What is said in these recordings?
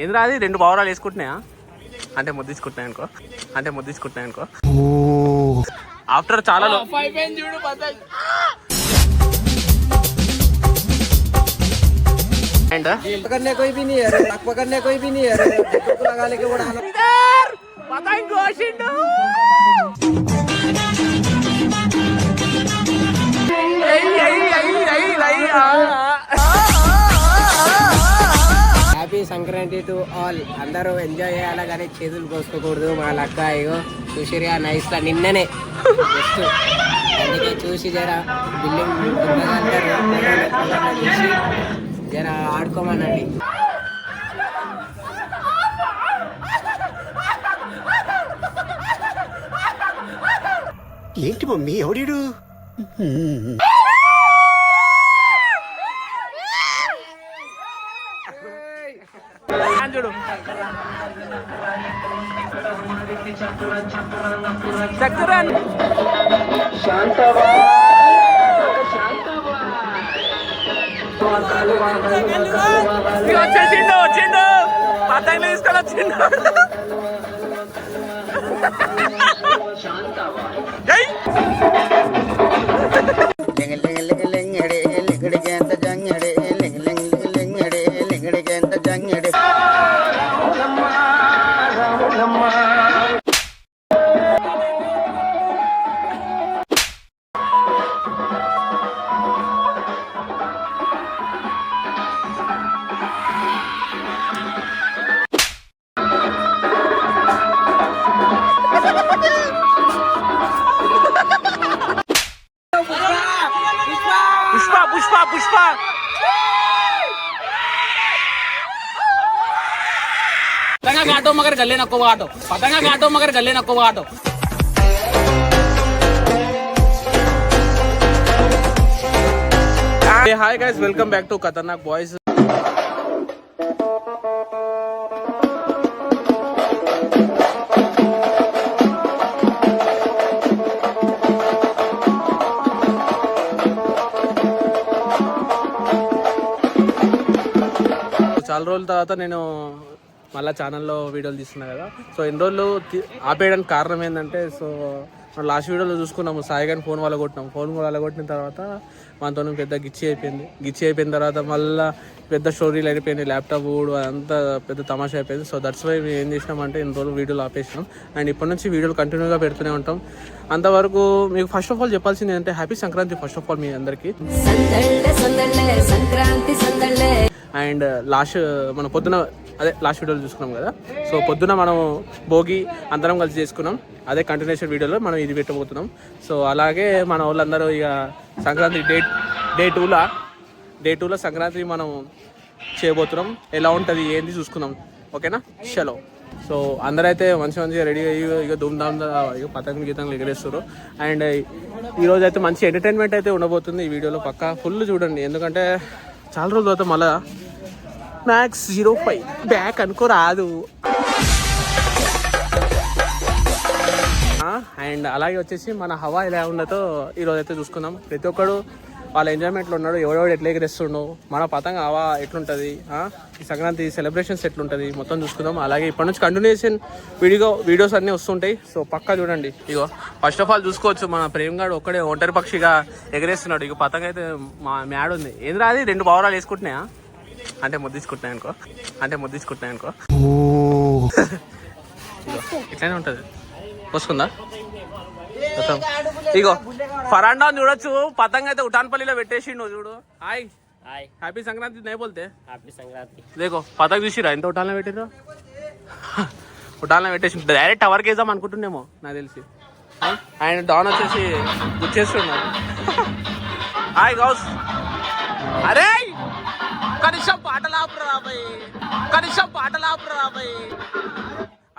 ఏంద్రా అది 2 పావురాలు వేసుకుంటున్నాయా? అంటే ముద్దించుకుంటున్నాయి అనుకో ఆఫ్టర్ చాలా पकड़ने कोई भी नहीं है, पकड़ने कोई भी नहीं है, लगा लेके उड़ाना पतंग कोशिंडू హ్యాపీ సంక్రాంతి టు ఆల్. అందరూ ఎంజాయ్ చేయాలి కానీ చేతులు కోసుకోకూడదు. మా లక్క ఇగో చూసిరిగా నైస్ లా నిన్ననే జస్ట్ అందుకే చూసి జర బిల్డింగ్ చూసి జర ఆడుకోమనండి. ఏంటి మమ్మీ ఎవడీడు? చూడు చక్రన్ వచ్చిండు పతంగులు తీసుకొని వచ్చిండు. पुष्पा पतंगा काटो मगर गले नको काटो. Hey, hi guys, welcome back to Khatarnak Boys. చాలా రోజుల తర్వాత నేను మళ్ళీ ఛానల్లో వీడియోలు తీస్తున్నా కదా. సో ఎన్ని రోజులు ఆపేయడానికి కారణం ఏంటంటే, సో మనం లాస్ట్ వీడియోలో చూసుకున్నాము సాయి గారిని ఫోన్ కొట్టిన తర్వాత మనతో పెద్ద గిచ్చి అయిపోయిన తర్వాత మళ్ళీ పెద్ద స్టోరీలు అయిపోయినాయి, ల్యాప్టాప్ కూడా అదంతా పెద్ద తమాషా అయిపోయింది. సో దట్స్ వై మేము ఏం చేసినామంటే ఇన్ని రోజులు వీడియోలు ఆపేసినాం. అండ్ ఇప్పటి నుంచి వీడియోలు కంటిన్యూగా పెడుతూనే ఉంటాం. అంతవరకు మీకు ఫస్ట్ ఆఫ్ ఆల్ చెప్పాల్సింది ఏంటంటే happy Sankranti first of all మీ అందరికీ. అండ్ మన పొద్దున లాస్ట్ వీడియోలో చూసుకున్నాం కదా. సో పొద్దున మనం భోగి అందరం కలిసి చేసుకున్నాం. అదే కంటిన్యూషన్ వీడియోలో మనం ఇది పెట్టబోతున్నాం. సో అలాగే మన వాళ్ళందరూ ఇక సంక్రాంతి డే టూలో సంక్రాంతి మనం చేయబోతున్నాం. ఎలా ఉంటుంది ఏంది చూసుకుందాం, ఓకేనా? చలో. సో అందరైతే మంచిగా రెడీ అయ్యి ఇక ధూమ్ధామ్ ఇక పతంగులు గీతంగులు ఎగరేస్తారు. అండ్ ఈరోజు అయితే మంచి ఎంటర్టైన్మెంట్ అయితే ఉండబోతుంది ఈ వీడియోలో. పక్కా ఫుల్ చూడండి, ఎందుకంటే చాలా రోజుల తర్వాత మళ్ళా మ్యాక్స్ 05 బ్యాక్ అనుకోరాదు. అండ్ అలాగే వచ్చేసి మన హవా ఎలా ఉన్నదో ఈరోజు అయితే చూసుకుందాం. ప్రతి ఒక్కడు వాళ్ళ ఎంజాయ్మెంట్లో ఉన్నాడు, ఎవడెవడు ఎట్లా ఎగరేస్తుండో, మన పతంగ హవా ఎట్లుంటుంది, ఈ సంక్రాంతి సెలబ్రేషన్స్ ఎట్లుంటుంది మొత్తం చూసుకుందాం. అలాగే ఇప్పటి నుంచి కంటిన్యూషన్ వీడియోస్ అన్నీ వస్తుంటాయి. సో పక్కా చూడండి. ఇగో ఫస్ట్ ఆఫ్ ఆల్ చూసుకోవచ్చు, మన ప్రేమ్గాడు ఒక్కడే ఒంటరి పక్షిగా ఎగరేస్తున్నాడు. ఇక పతంగ అయితే మా మ్యాడ్ ఉంది. ఏంద్రా అది 2 పావురాలు వేసుకుంటున్నాయా? అంటే ముద్దించుకుంటున్నాయి అనుకో ఇట్లానే ఉంటుంది. వస్తుందా? ఇగో ఫరాండా చూడొచ్చు, పతంగ అయితే ఉటాన్పల్లిలో పెట్టేసిండు చూడు. హాయ్ హ్యాపీ సంక్రాంతి నే బోల్తే. హ్యాపీ సంక్రాంతి. దేకో పతంగ చూసిరా ఎంత ఉటాన్లో పెట్టిర్రో. ఉటాన్లో పెట్టేసి డైరెక్ట్ టవర్కి వేద్దాం అనుకుంటున్నామో నాకు తెలిసి. ఆయన డాన్ వచ్చేసి గుచ్చేస్తున్నాడు. హాయ్ గౌస్. అరే కనీసం పాటలు ఆపురా బాయ్.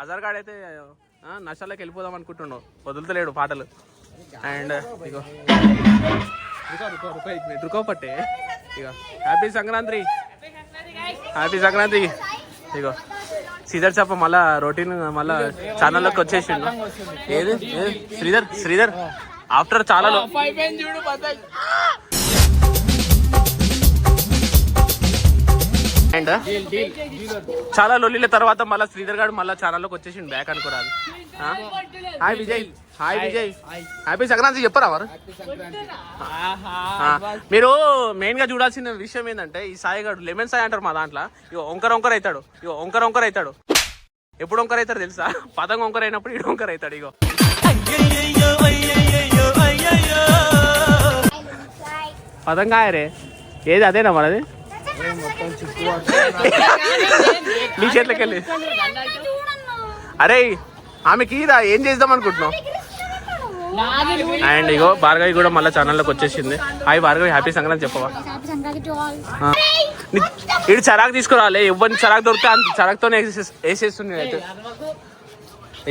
అజర్ గాడు అయితే నషాలోకి వెళ్ళిపోదాం అనుకుంటున్నావు, వదులుతలేడు పాటలు. అండ్ ఇగో రుకో పట్టే. ఇక హ్యాపీ సంక్రాంతి. ఇగో శ్రీధర్ చెప్ప మళ్ళా రొటీన్ మళ్ళా ఛానల్లోకి వచ్చేసిండు. ఏది శ్రీధర్ ఆఫ్టర్ చాలా అండ్ చాలా లొల్లిల తర్వాత మళ్ళీ శ్రీధర్ గారు మళ్ళీ ఛానల్లోకి వచ్చేసిండు బ్యాక్ అనుకోరాదు. Hi Vijay. Hi Vijay. Happy Sankranti చెప్పరా మరి. మీరు మెయిన్ గా చూడాల్సిన విషయం ఏంటంటే ఈ సాయి గారు లెమన్ సాయి అంటారు మా దాంట్లో. ఇగో వంకర వంకర అవుతాడు. ఇగో వంకర వంకర అవుతాడు. ఎప్పుడు వంకర అవుతాడు తెలుసా? పతంగ వంకర అయినప్పుడు ఇడు వంకర అవుతాడు. ఇగో పతంగా రే ఏది అదేనా మనది నీ చేతిలోకి వెళ్ళి. అరే ఆమెకి ఏం చేద్దాం అనుకుంటున్నావు? అండ్ ఇగో భార్గవి కూడా మళ్ళీ ఛానల్లోకి వచ్చేసింది. హాయ్ భార్గవి, హ్యాపీ సంక్రాంతి చెప్పవా? ఇటు చరాకు తీసుకురాలే, ఎవరిని చరాకు దొరికితే అంత చరాకుతోనే వేసేస్తుంది అయితే.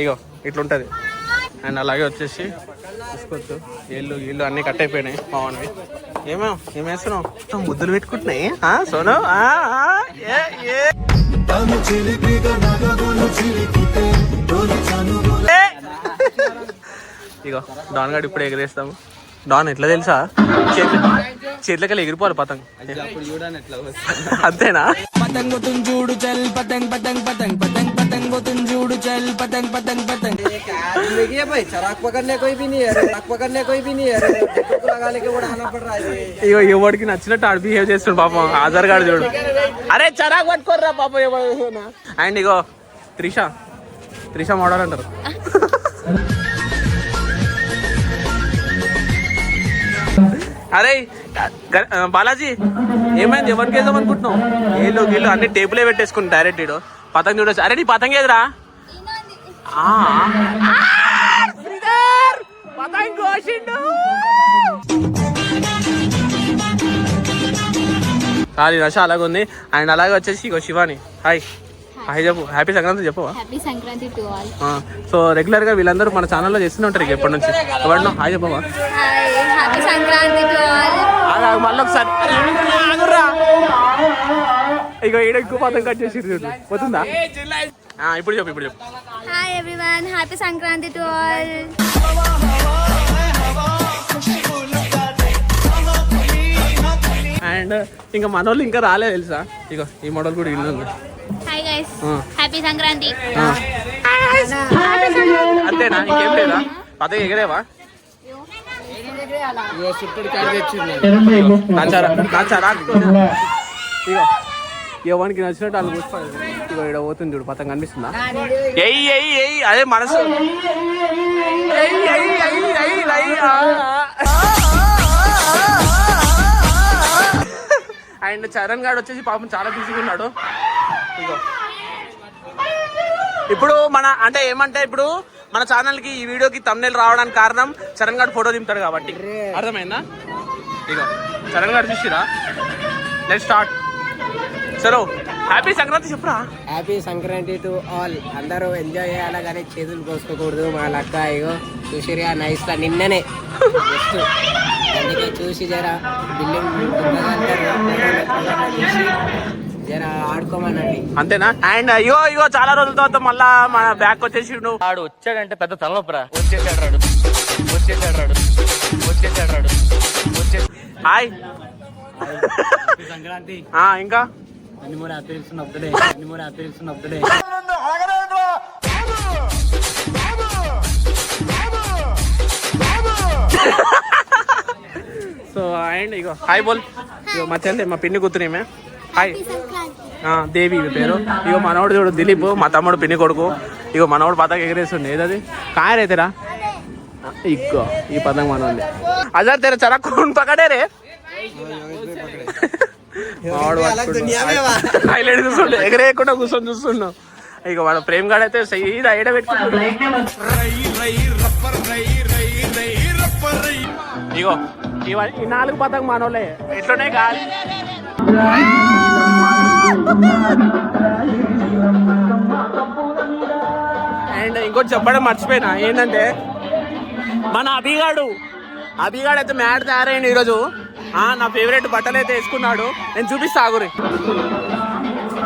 ఇగో ఇట్లుంటది. అండ్ అలాగే వచ్చేసి చూసుకోవచ్చు ఇల్లు అన్ని కట్ అయిపోయినాయి బాగున్నాయి. ఏమేస్తున్నావు? ముద్దులు పెట్టుకుంటున్నాయి సోను. ఇగో డాన్ గారు ఇప్పుడు ఎగరేస్తాము. డాన్ ఎట్లా తెలుసా? చేతిలోకి ఎగిరిపోవాలి పతంగ్. అంతేనా? పతంగ్ చూడు చల్ పతంగ్ పతంగ్ పతంగ్ పతంగ్ పతంగ్ చూడు చల్ పతంగ్ పతంగ్ పతంగ్. ఇగో ఎవరికి నచ్చినట్టు ఆడు బిహేవ్ చేస్తుండు పాపం. ఆధార్ కార్డు చూడు. అరే చరాక్ పట్టుకోర్రా పాపం ఎవరు. అండ్ ఇగో త్రిష మోడల్ అంటారు. అరే బాలాజీ ఏమైంది? ఎవరికి వేద్దాం అనుకుంటున్నావు? వీళ్ళు అన్ని టేబులే పెట్టేసుకుని డైరెక్ట్ ఇడు పతంగ్ చూడొచ్చు. అరే నీ పతంగ్ ఏదిరా? పతంగ్ కోసిండు. కానీ రష అలాగే ఉంది. అండ్ అలాగే వచ్చేసి ఇగో శివాని. హాయ్ చెప్పు. హ్యాపీ సంక్రాంతి చెప్పవా? సో రెగ్యులర్ గా వీళ్ళందరూ మన ఛానల్లో చేస్తూనే ఉంటారు ఎప్పటి నుంచి. ఎవరినో హాయ్ చెప్పవా? మళ్ళీ ఒకసారి ఇక ఈడ ఎక్కువ పదం కట్ చేసి పోతుందా? ఇప్పుడు చెప్పు. Hi everyone, happy Sankranti to all. And ఇంకా మనోళ్ళు ఇంకా రాలేదు తెలుసా? ఇగో ఈ మోడల్ కూడా ఇల్లు ఉంది. Hi guys, happy Sankranti. అంతేనా? ఇంకేం లేదా? పతంగ ఎగరేవా? ఇగో ఎవరికి నచ్చినట్టు వాళ్ళు కూర్చోవాలి. ఇగో ఇక్కడ పోతుంది చూడు పతంగ కనిపిస్తుందా? అదే మనసు. అండ్ చరణ్ గారు వచ్చేసి పాపం చాలా బిజీగా ఉన్నాడు. ఇగో ఇప్పుడు ఇప్పుడు మన ఛానల్ కి ఈ వీడియోకి థంబ్నెయిల్ రావడానికి కారణం చరణ్ గారు ఫోటో దింపుతాడు కాబట్టి. అర్థమైందా? ఇగో చరణ్ గారు చూసిరా. Let's start. సరే హ్యాపీ సంక్రాంతి చెప్పురా. Happy Sankranti to all. అందరూ ఎంజాయ్ చేయాలా కానీ చేతులు కోసుకోకూడదు. మా లక్క ఇగో చూసిరా నైస్ లా నిన్ననే జస్ట్ అందుకే చూసి జరా బిల్డింగ్ చూసి జరా ఆడుకోమనండి. అంతేనా? అండ్ ఇగో చాలా రోజుల తర్వాత మళ్ళా మన బ్యాక్ వచ్చేసి ఆడు వచ్చాడంటే పెద్ద తలనొప్పరా. వచ్చేసాడు హాయ్ సంక్రాంతి. ఇంకా సో అండ్ ఇగో హాయ్ బోల్. ఇగో మా చెల్లి మా పిన్ని కూతురేమే. హాయ్ దేవి పేరు. ఇగో మనోడు చూడు దిలీప్, మా తమ్ముడు పిన్ని కొడుకు. ఇగో మనోడు పతంగ ఎగరేస్తుండే. ఏదది కాయరైతేరా? ఇగో ఈ పతంగ మనోడి. అజర్ తెర చరా కౌన్ పకడే రే. హైలైట్ చూస్తుండే ఎగరేయకుండా కూర్చొని చూస్తున్నావు. ఇక వాడు ప్రేమ్ గాడు అయితే సైడ్ ఐడ పెట్టుకుంటాడు. ఇగో ఈ 4 పతంగ మనోళ్ళే ఎట్లునే గాలి. అండ్ ఇంకోటి చెప్పడం మర్చిపోయినా ఏంటంటే మన అభిగాడు అయితే మ్యాట్ తయారైంది ఈరోజు. నా ఫేవరెట్ బట్టలు అయితే వేసుకున్నాడు. నేను చూపిస్తా ఆగురి.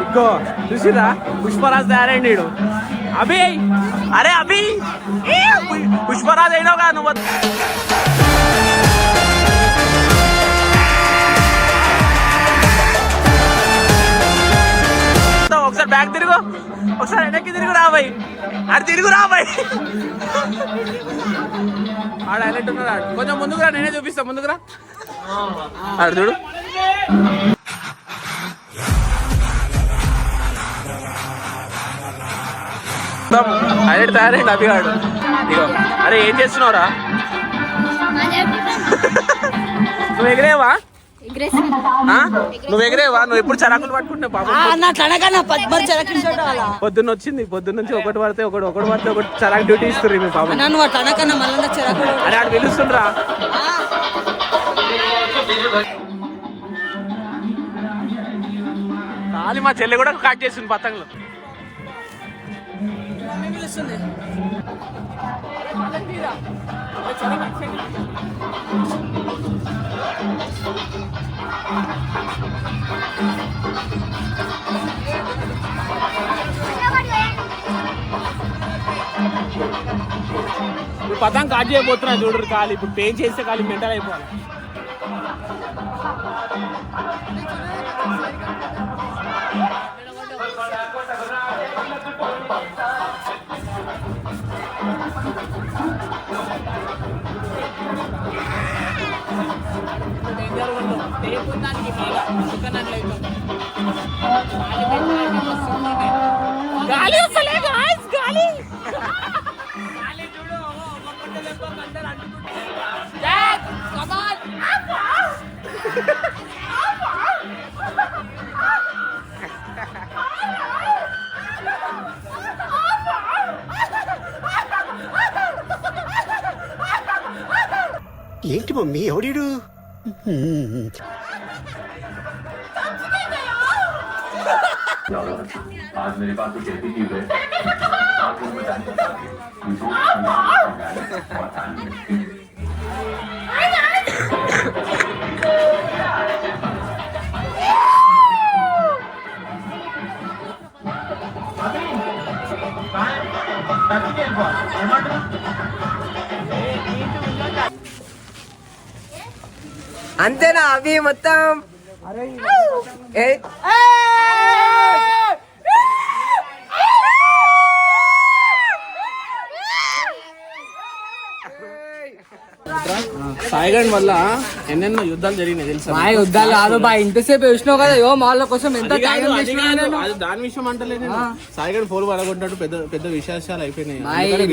ఇగో చూసిరా పుష్పరాజ్ తయారైంది వీడు. అభి అరే అభి పుష్పరాజ్ అయినావుగా నువ్వు. ఒకసారి బ్యాక్ తిరుగు, ఒకసారి వెనక్కి తిరుగు రాబాయి, ఆడు తిరుగు రాబాయి. ఆడ హైలైట్ ఉన్నాడు, ఆడు కొంచెం ముందుకు రా, నేనే చూపిస్తా, ముందుకు రా. ఆడు చూడు, హైలైట్ తయారైంది అభిగాడు. ఇగో అరే ఏం చేస్తున్నావురా? నువ్వు ఎగిరేవా? నువ్వు ఎగిరేవా? నువ్వు ఎప్పుడు చరాకులు పట్టుకుంటే పొద్దున్న వచ్చింది, పొద్దున్న నుంచి ఒకటి పడితే ఒకటి చరాకు డ్యూటీ ఇస్తుంది మీ పాపం. అరే ఆడు పిలుస్తుండ్రా. ఖాళీ మా చెల్లి కూడా కట్ చేసింది పతంగులు. ఇప్పుడు పతంగ కాట్ చేయబోతున్నా చూడరు. ఖాళీ ఇప్పుడు పే చేస్తే ఖాళీ మెంటల్ అయిపోవాలి. గాలి వస్తలే గాయ్స్, గాలి చూడు. ఏంటి మమ్మీ ఎవడీడు? आज मेरे पास कुछ ऐसी चीज है आपको बताने चाहती అంతేనా అవి మొత్తం? సాయిగండ్ వల్ల ఎన్నెన్నో యుద్ధాలు జరిగినాయి తెలుసా? మా యుద్ధాలు కాదు బా, ఇంతసేపు వేసినావు కదా యో వాళ్ళ కోసం ఎంత త్యాగం చేసినా నేను. అది దాని విషయం అంటలేదు. సాయిగండ్ ఫోన్ పడగొట్టినట్టు పెద్ద పెద్ద విశేషాలు అయిపోయినాయి.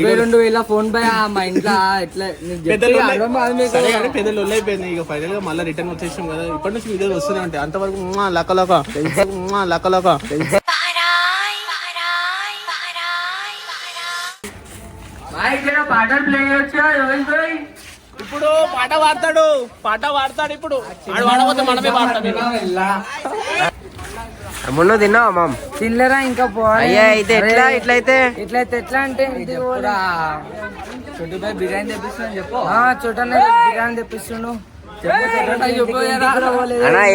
22,000 ఫోన్ పై మా ఇంట్లో ఎట్లా పెద్ద లొల్లు అయిపోయింది. ఇక ఫైనల్ గా మళ్ళీ రిటర్న్ వచ్చేసాం కదా. ఇప్పటి నుంచి వీడియోలు వస్తూనే ఉంటాయి. అంతవరకు లక్కలక పాటలు ప్లే చేయొచ్చా? ఇప్పుడు పాట పాడతాడు ఇప్పుడు. ఆడు వాడకపోతే మనమే పాడతాం. మొన్న తిన్నావా మామ్? తినలేరా ఇంకా పోవాలి. అయితే ఇట్లయితే ఎట్లా అంటే చోటు బాయ్ బిర్యానీ తెప్పిస్తున్నాను చెప్పు. చోటనే బిర్యానీ తెప్పిస్తున్నాను.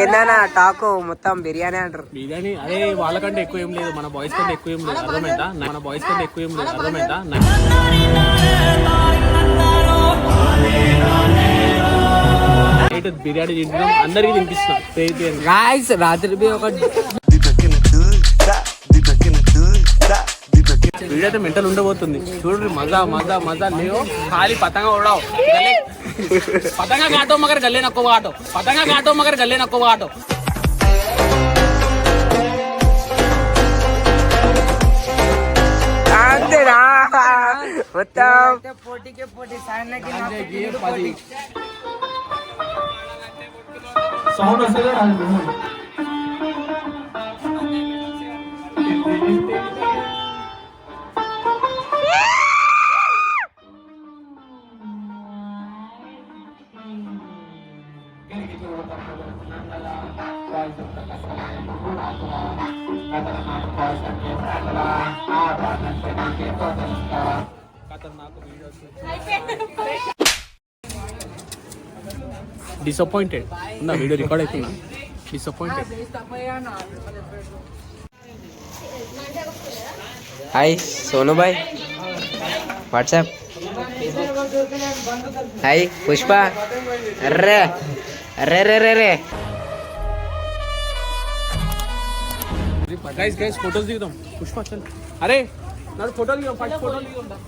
ఏందన్నా టాకు మొత్తం బిర్యానీ అంటారు. బిర్యానీ అదే వాళ్ళకంటే ఎక్కువ ఏం లేదు, మన బాయ్స్ కంటే ఎక్కువ ఏం లేదు, అర్థమైందా? అర్థమైందా? బిర్యానీ తింటున్నాం, అందరికి తినిపిస్తున్నాం. గాయ్స్ రాత్రి ఒక వీడియో అయితే మెంటల్ ఉండబోతుంది చూడండి. మజా లేవు. ఖాళీ పతంగా ఉడావు, పతంగా కాటో మగర్ గల్లే నక్కో ఆటో, అంతేనా మొత్తం? పోటీకే పోటీ సౌండ్ వస్తుంది. డిసప్పాయింటెడ్ నా వీడియో రికార్డ్ అవుతున్నా. డిసప్పాయింటెడ్. హాయ్ సోను బాయ్, వాట్సాప్. హాయ్ పుష్ప. అర్రే అర్రే రే రే రే గైస్ ఫోటోస్ దిగుదాం. పుష్ప చల్. అరే నాడు ఫోటోలు దిగుదాం. ఫస్ట్ ఫోటోలు దిగుదాం.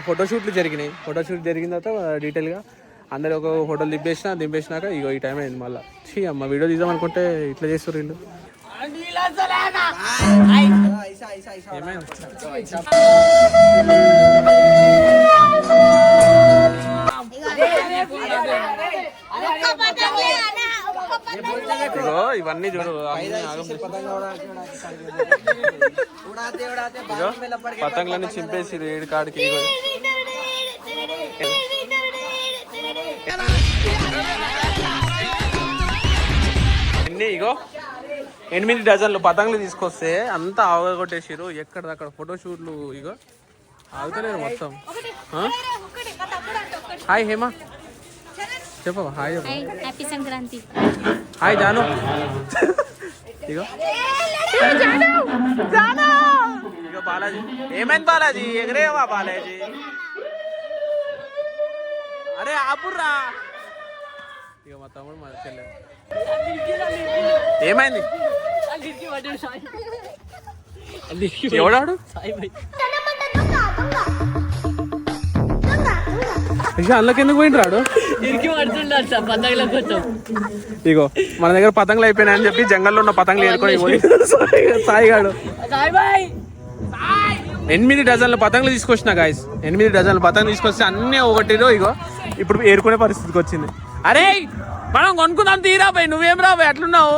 ఫోటోషూట్లు జరిగినాయి. ఫోటోషూట్ జరిగిన తర్వాత డీటెయిల్గా అందరు ఒక ఫోటోలు దింపేసినాక ఇగో ఈ టైం అయింది. మళ్ళీ అమ్మ వీడియో తీద్దాం అనుకుంటే ఇట్లా చేస్తారు వీళ్ళు. ఇవన్నీ చూడు పతంగులన్నీ చింపేసి రేడు కాడికి ఇగో 8 డజన్లు పతంగులు తీసుకొస్తే అంతా ఆగొట్టేసారు. ఎక్కడదక్కడ ఫోటోషూట్లు ఇగో ఆగుతలేరు మొత్తం. హాయ్ హేమా చెప్పవా? Hi happy Sankranti. Hi Jaanu. ఇగో ఇగో బాలాజీ. ఏమైంది బాలాజీ? ఎగరేవా బాలాజీ? అరే ఆపుర్రా. ఇక మా తమ్ముడు మా చెల్లె. ఏమైంది? ఎవడాడు? అందులోకి ఎందుకు పోయింది రాడు? ఇగో మన దగ్గర పతంగులు అయిపోయినాయని చెప్పి జంగల్లో ఉన్న పతంగులు ఏరుకొని పోయి సాయిగాడు 8 డజన్ల పతంగులు తీసుకొచ్చిన గాయస్. 8 డజన్ల పతంగులు తీసుకొస్తే అన్నీ ఒకటిలో ఇగో ఇప్పుడు ఏరుకునే పరిస్థితికి వచ్చింది. అరే మనం కొనుక్కుందాం తీరా పోయి. నువ్వేం రా పోయి అట్లున్నావు?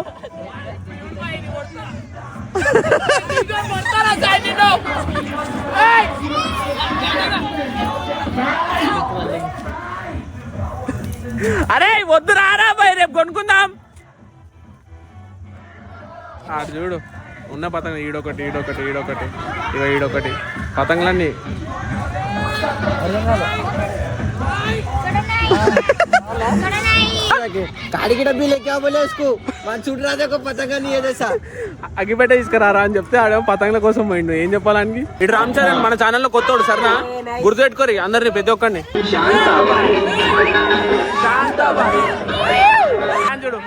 అరే వద్దు రారా పోయి, రేపు కొనుక్కుందాం. ఆడు చూడు ఉన్న పతంగ ఈడొకటి ఈడొకటి ఈడొకటి ఇక ఈడొకటి పతంగులన్నీ. गाड़ी की डब्बी लेके आओ बोले उसको. वहाँ छूट रहा था को पतंगा नहीं है जैसा. అగ్గిపెట్ట తీసుకురారా అని చెప్తే ఆడేమో పతంగుల కోసం పోయిండు. ఏం చెప్పాలని? ఇటు రామ్ చరణ్ మన ఛానల్లో కొత్తోడు సరేనా? గుర్తుపెట్టుకోరి అందరిని ప్రతి ఒక్కడిని. చూడు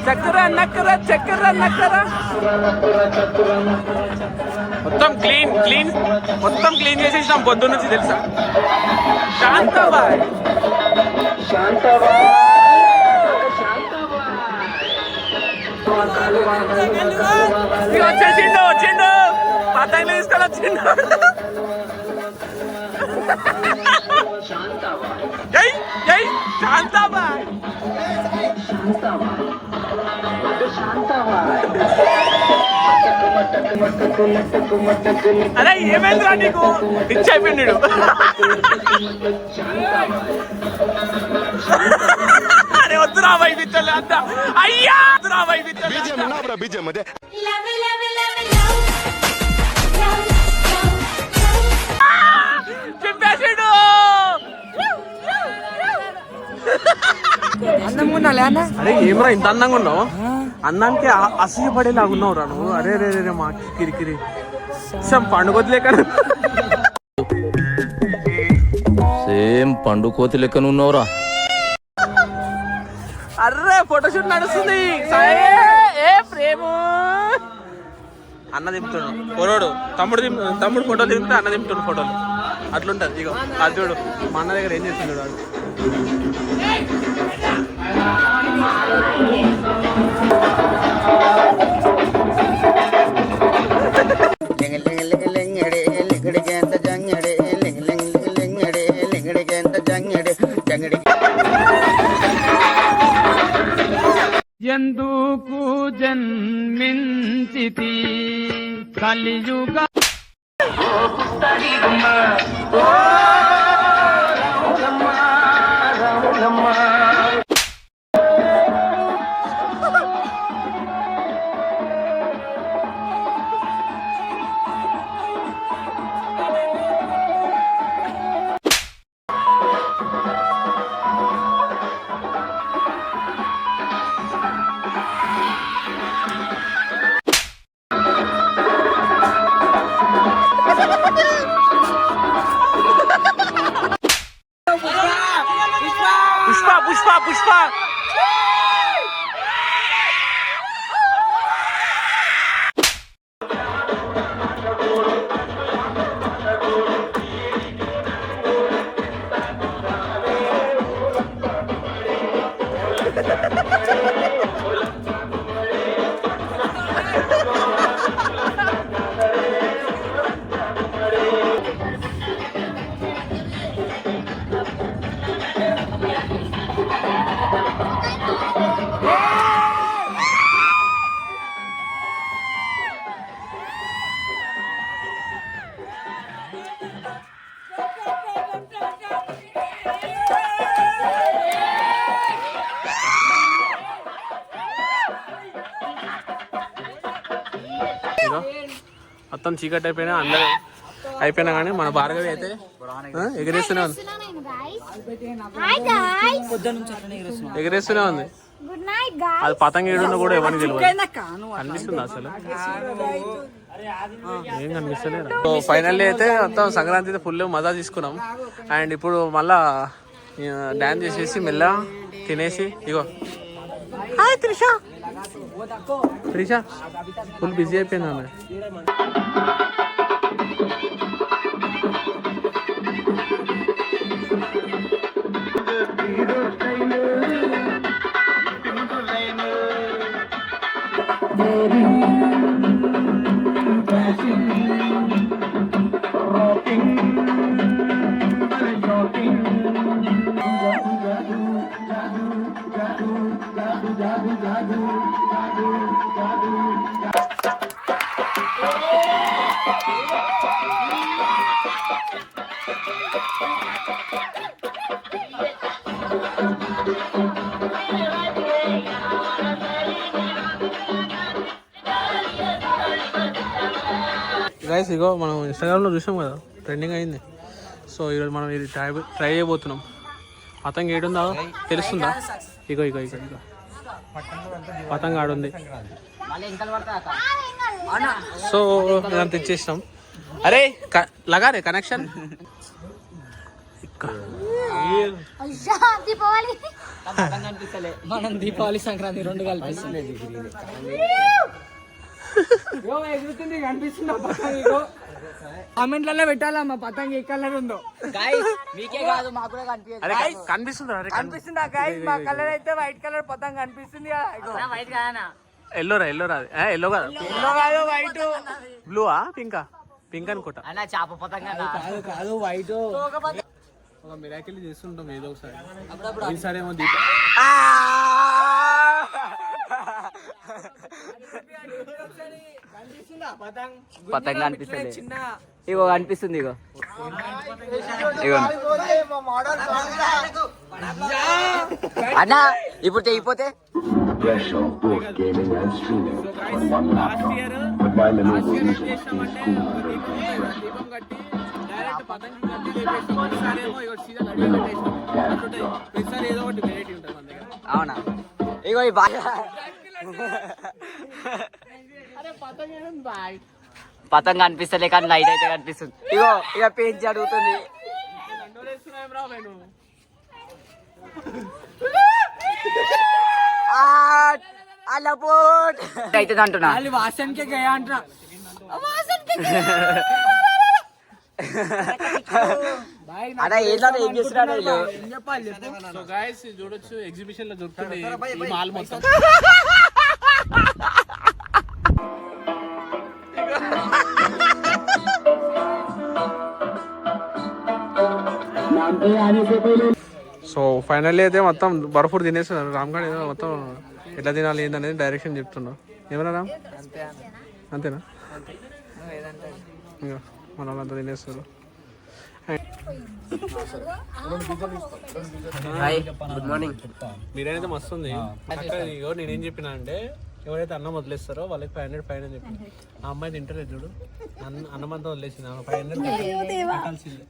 చక్కర నక్కర చక్కర నక్కర మొత్తం క్లీన్ మొత్తం క్లీన్ చేసేసినాం పొద్దు నుంచి తెలుసా. శాంతాబాయ్ వచ్చిండు పతంగులు తీసుకొని వచ్చిండు. జై జై శాంతాబాయ్. అరే ఏమైందిరా నీకు? పిచ్చి అయిపోయిండు. అరే వద్దురా వైవిధ్యాలు అంతా. అయ్యా వద్దురా వైవిధ్యాలు. చింపేసిండు. అరే ఏమరా ఇంత అందంగా ఉన్నావు? అందానికి అసూయపడేలాగా ఉన్నావు రా నువ్వు. అరే రే రే మా కిరికిరి పండుగొద్దులేక సేమ్ పండు కోతి లెక్కన ఉన్నావురా. అర్రే ఫోటోషూట్ నడుస్తుంది. ఏ ప్రేమ అన్న దింపుతాడు పొరోడు. తమ్ముడు ఫోటోలు దింపితే అన్న దింపుతాడు ఫోటోలు. అట్లుంటది. ఇగో అది చూడు మా అన్న దగ్గర ఏం చేస్తున్నాడు వాడు. ఎందుకు జన్మించితి కలియుగ మొత్తం చీకటి అయిపోయినా అందరూ అయిపోయినా కానీ మన భార్గవి అయితే ఎగిరేస్తూనే ఉంది. ఎగిరేస్తూనే ఉంది. Good night, guys. అది పతంగ ఏడున్నా కూడా ఎవరికి తెలియదు. అనిపిస్తుంది అసలు ఏం కనిపిస్తలేదు. సో ఫైనల్లీ అయితే మొత్తం సంక్రాంతి అయితే ఫుల్ మజా తీసుకున్నాం. అండ్ ఇప్పుడు మళ్ళా డాన్స్ చేసేసి మెల్ల తినేసి ఇగో హాయ్ త్రిష ఫుల్ బిజీ అయిపోయింది ఆమె. గైస్ ఇగో మనం ఇన్స్టాగ్రామ్లో చూసాం కదా, ట్రెండింగ్ అయింది. సో ఈరోజు మనం ఇది ట్రై చేయబోతున్నాం. పతంగ ఏడుందో తెలుస్తుందా? ఇగో ఇగో ఇగో ఇగో పతంగ ఆడుంది. సో మనం తెచ్చేసినాం. అరే లగారే కనెక్షన్. దీపావళి మనం దీపావళి సంక్రాంతి రెండు కలిపిస్తుంది. ఎగురుతుంది కనిపిస్తుంది కామెంట్లలో పెట్టాలా మా పతంగ ఏ కలర్ ఉందో. మీకే కాదు మాకు కూడా కనిపిస్తుందా? కనిపిస్తుందా గైస్? మా కలర్ అయితే వైట్ కలర్ పతంగ కనిపిస్తుంది. వైట్ కాదనా? ఎల్లోరా అది ఎల్లో కాదు, ఎల్లో కాదు వైట్. బ్లూవా పింకా? పింక్ అనుకుంటా. అన్న చేప పతంగ కాదు వైట్. ఒక మిరాకిల్ చేస్తుంటాం ఏదో ఒకసారి. ఈసారి ఏమో పతంగ అనిపిస్తుంది. ఇగో అనిపిస్తుంది. ఇగో అన్న ఇప్పుడు తెగిపోతే Fresh of both gaming and streaming on one laptop. With my Lenovo Legion Q4. అవునా? ఇగో ఈ బాగా పతంగ అనిపిస్తలే కానీ లైట్ అయితే కనిపిస్తుంది. ఇగో ఇక పెంచి అడుగుతుంది. అలా పోట్ అయితే అంటున్నా వాసన్కే గయా అంటున్నా. అదే ఏం చేస్తున్నారు వీళ్ళు? సో గైస్ చూడొచ్చు, ఎగ్జిబిషన్ లో దొరుకుతుంది ఈ మాల్ మొత్తం. సో ఫైనల్లీ అయితే మొత్తం బర్ఫూర్ తినేస్తున్నారు. రామ్గఢ్ ఏదో మొత్తం ఎట్లా తినాలి ఏందనేది డైరెక్షన్ చెప్తున్నావు. ఏమన్నా రామ్? అంతేనా? ఇంకా మన వాళ్ళంతా తినేస్తారు. Good morning. బిర్యానీ అయితే మస్తు ఉంది. ఇగో నేనేం చెప్పినా అంటే ఎవరైతే అన్నం వదిలేస్తారో వాళ్ళకి 500 చెప్పి ఆ అమ్మాయి తింటలేదు చూడు, అన్నం అంతా వదిలేసింది. 500 కట్టాల్సిందే.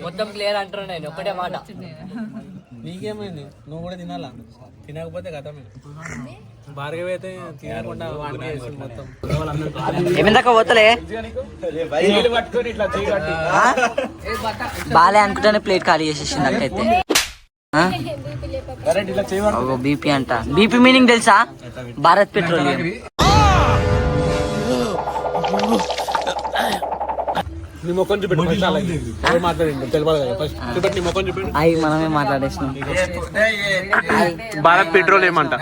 మొత్తం క్లియర్ అంటున్నా నేను ఒకటే మాట. నీకేమైంది? నువ్వు కూడా తినాలా? తినకపోతే కథమే. భార్గవి అయితే తినకుండా వాడికి వేసింది మొత్తం. ఏమిందాక పోతలే బాలే అనుకుంటానే ప్లేట్ ఖాళీ చేసేసింది అక్కడైతే. బీపీ అంట. బీపీ మీనింగ్ తెలుసా? భారత్ పెట్రోలియం. నీ ముఖం చూపెట్టు. మాట్లాడండి తెలియాలి కదా. ఫస్ట్ చూపెట్టి నీ ముఖం చూపెట్టు. అవి మనమే మాట్లాడేసినాం. భారత్ పెట్రోలియం అంట.